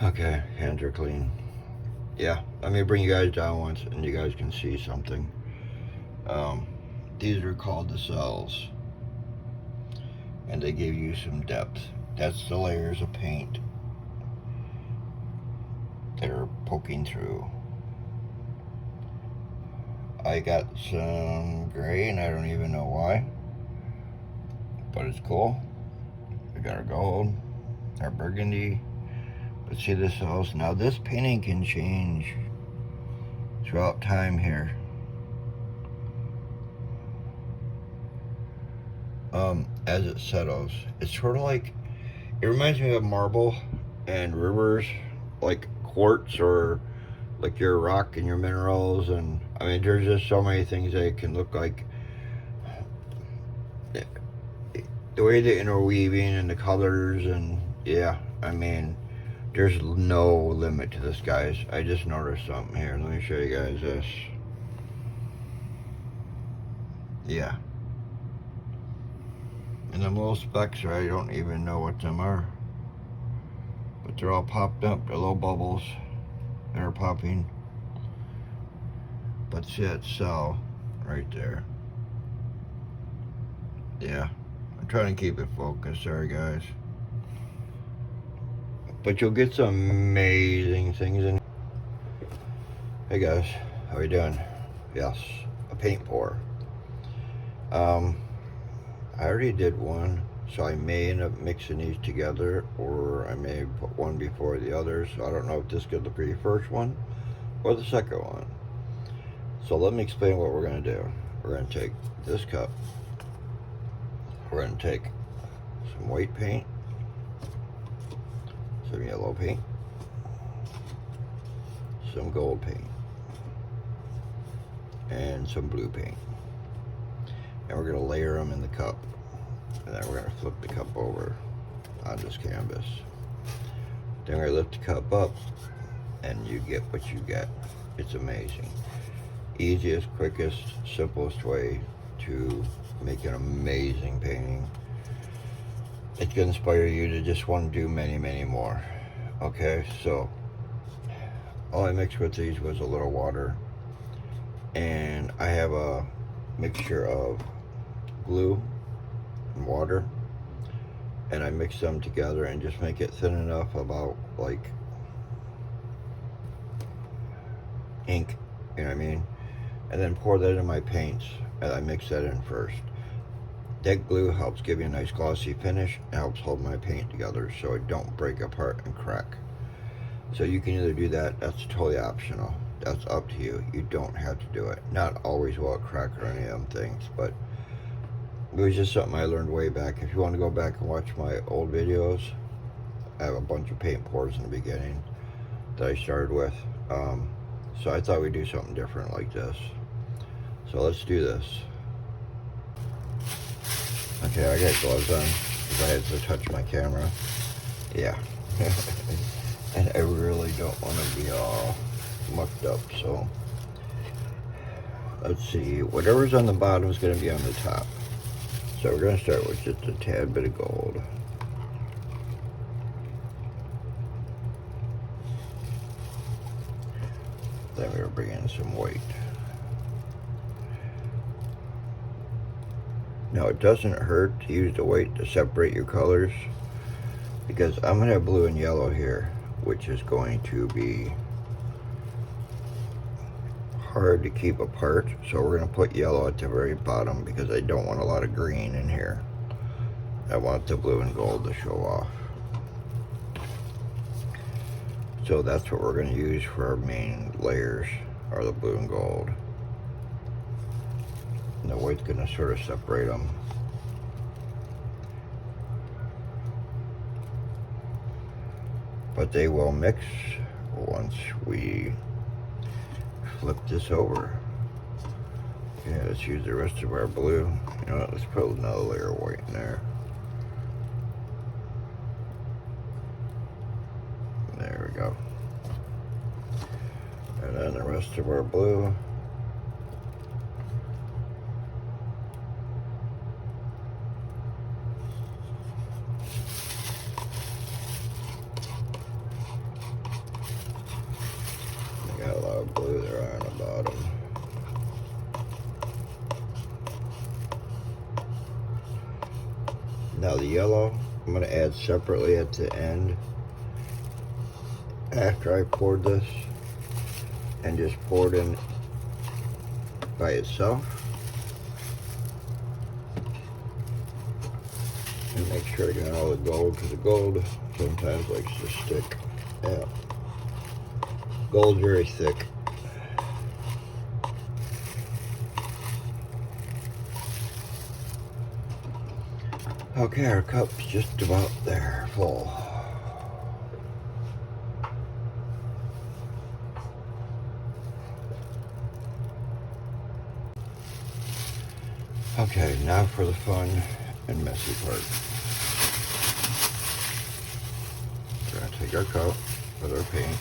Okay, hands are clean. Yeah, let me bring you guys down once and you guys can see something. Um, these are called the cells, and they give you some depth. That's the layers of paint that are poking through. I got some gray, and I don't even know why, but it's cool. We got our gold, our burgundy. But see this cells. Now this painting can change throughout time here. As it settles, it's sort of like, it reminds me of marble and rivers, like quartz, or like your rock and your minerals. And I mean, there's just so many things that it can look like. The way the interweaving and the colors, and yeah, I mean, there's no limit to this, guys. I just noticed something here. Let me show you guys this. Yeah. And them little specks, I don't even know what them are. But they're all popped up. They're little bubbles that are popping. But see that cell right there. Yeah. I'm trying to keep it focused. Sorry, guys. But you'll get some amazing things in. Hey, guys. How you doing? Yes. A paint pour. I already did one, so I may end up mixing these together, or I may put one before the other. So I don't know if this could look at the first one or the second one. So let me explain what we're going to do. We're going to take this cup. We're going to take some white paint, some yellow paint, some gold paint, and some blue paint. And we're going to layer them in the cup. And then we're going to flip the cup over on this canvas. Then we're going to lift the cup up, and you get what you get. It's amazing. Easiest, quickest, simplest way to make an amazing painting. It's going to inspire you to just want to do many, many more. Okay, so all I mixed with these was a little water. And I have a mixture of glue and water, and I mix them together and just make it thin enough, about like ink, you know what I mean? And then pour that in my paints, and I mix that in first. That glue helps give you a nice glossy finish. It helps hold my paint together so it don't break apart and crack. So you can either do that, that's totally optional. That's up to you. You don't have to do it. Not always will it crack or any of them things, but it was just something I learned way back. If you want to go back and watch my old videos, I have a bunch of paint pours in the beginning that I started with. So I thought we'd do something different like this. So let's do this. Okay, I got gloves on because I had to touch my camera. Yeah. And I really don't want to be all mucked up, so let's see. Whatever's on the bottom is going to be on the top. So we're going to start with just a tad bit of gold. Then we're bringing some white. Now it doesn't hurt to use the white to separate your colors, because I'm going to have blue and yellow here, which is going to be hard to keep apart. So we're going to put yellow at the very bottom because I don't want a lot of green in here. I want the blue and gold to show off. So that's what we're going to use for our main layers, are the blue and gold. And the white's going to sort of separate them. But they will mix once we flip this over. Yeah, let's use the rest of our blue. You know what, let's put another layer of white in there. There we go. And then the rest of our blue. Got a lot of blue there on the bottom. Now the yellow, I'm going to add separately at the end after I poured this, and just pour it in by itself. And make sure I got all the gold, because the gold sometimes likes to stick. Yeah. Gold's very thick. Okay, our cup's just about there, full. Okay, now for the fun and messy part. We're gonna take our cup with our paint.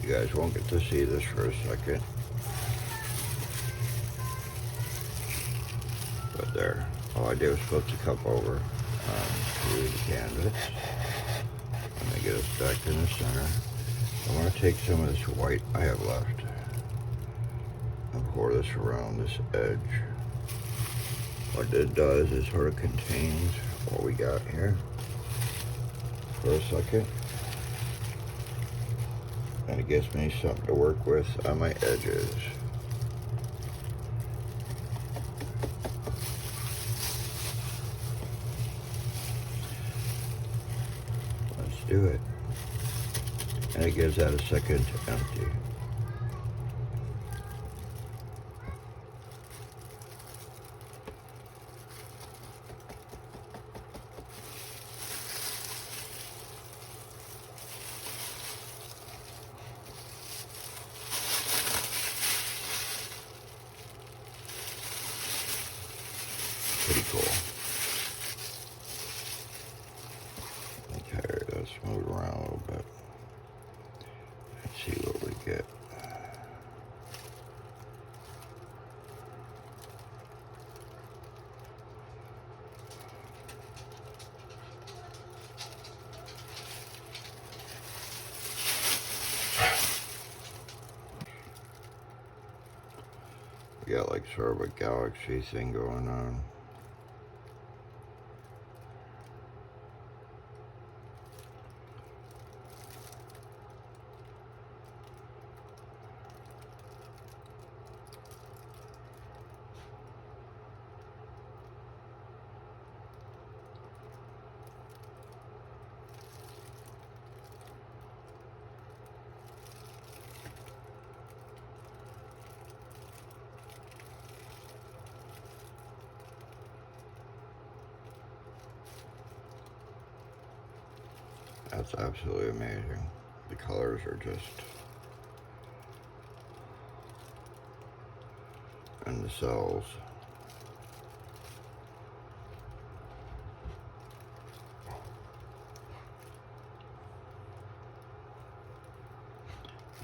You guys won't get to see this for a second. But there, all I did was flip the cup over onto the canvas. And I get it stacked in the center. I want to take some of this white I have left and pour this around this edge. What it does is sort of contains what we got here for a second. And it gives me something to work with on my edges. Let's do it. And it gives that a second to empty. Pretty cool. Okay, let's move around a little bit. Let's see what we get. We got like sort of a galaxy thing going on. That's absolutely amazing. The colors are just, and the cells.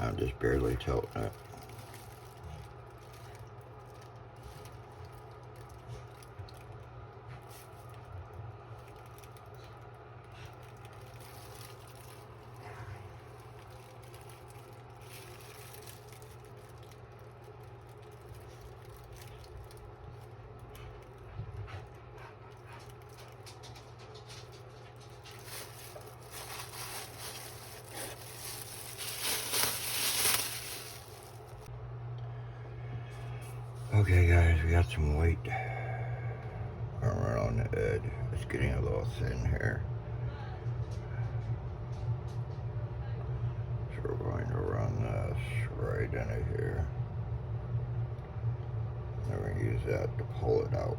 I'm just barely tilting it. Okay guys, we got some white around the edge. It's getting a little thin here. So we're going to run this right into here. And we're going to use that to pull it out.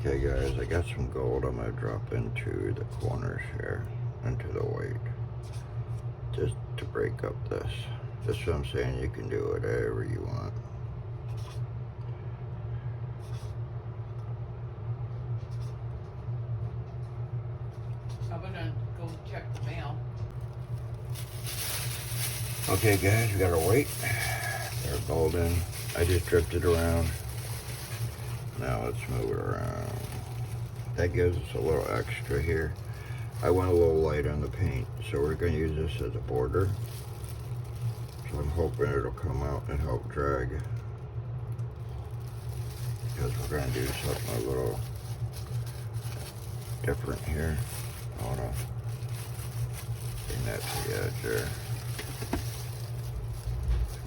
Okay guys, I got some gold I'm going to drop into the corners here, into the white, just to break up this. That's what I'm saying, you can do whatever you want. I'm gonna go check the mail. Okay guys, we got our white. They're golden. I just dripped it around. Now let's move it around. That gives us a little extra here. I went a little light on the paint, so we're going to use this as a border. So I'm hoping it'll come out and help drag. Because we're going to do something a little different here. I want to bring that to the edge there.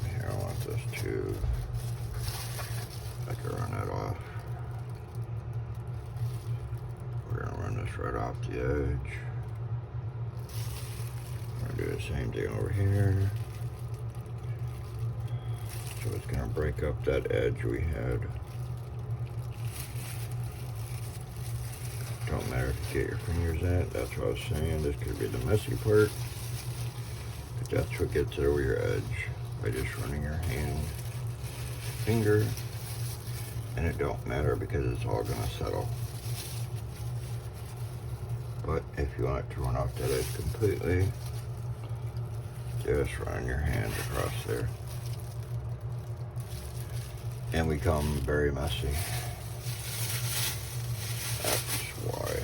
Here, I want this to, I can run that off. We're going to run this right off the edge. We're going to do the same thing over here. So it's going to break up that edge we had. Don't matter if you get your fingers in it. That's what I was saying. This could be the messy part. But that's what gets it over your edge. By just running your hand, finger. And it don't matter because it's all going to settle. But if you want it to run off that edge completely, just run your hand across there. And we come very messy. That's why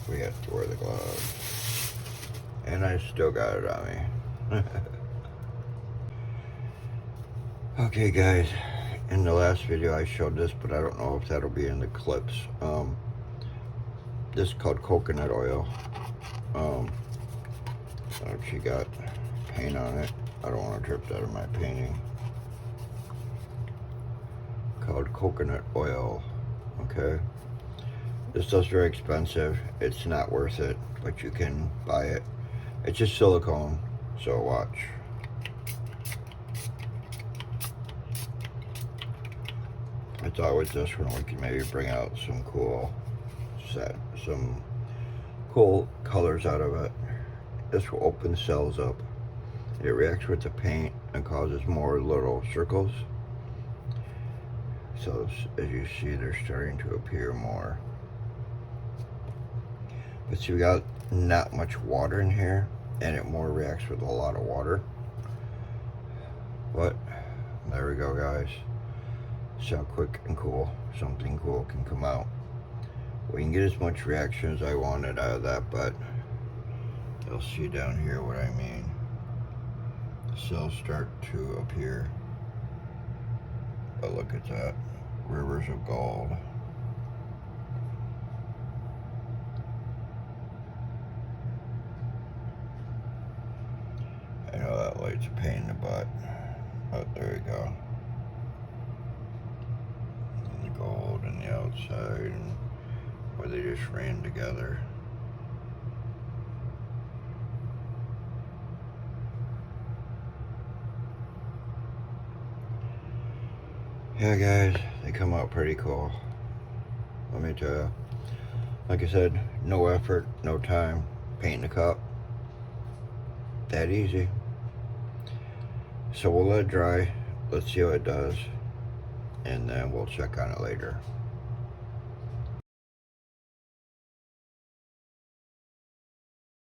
we have to wear the gloves. And I still got it on me. Okay guys, in the last video I showed this, but I don't know if that'll be in the clips. This is called coconut oil. She got paint on it. I don't want to drip that in my painting. Called coconut oil. Okay. This stuff's very expensive. It's not worth it, but you can buy it. It's just silicone, so watch. I thought with this one we could maybe bring out some cool colors out of it. This will open cells up. It reacts with the paint and causes more little circles. So as you see, they're starting to appear more. But see, we got not much water in here, and it more reacts with a lot of water. But there we go, guys. See how quick and cool something cool can come out. We can get as much reaction as I wanted out of that, but you'll see down here what I mean. The cells start to appear. But look at that. Rivers of gold. I know that light's a pain in the butt. But there you go. And the gold and the outside, and where they just ran together. Yeah guys, they come out pretty cool. Let me tell you. Like I said, no effort, no time. Painting a cup. That easy. So we'll let it dry. Let's see how it does. And then we'll check on it later.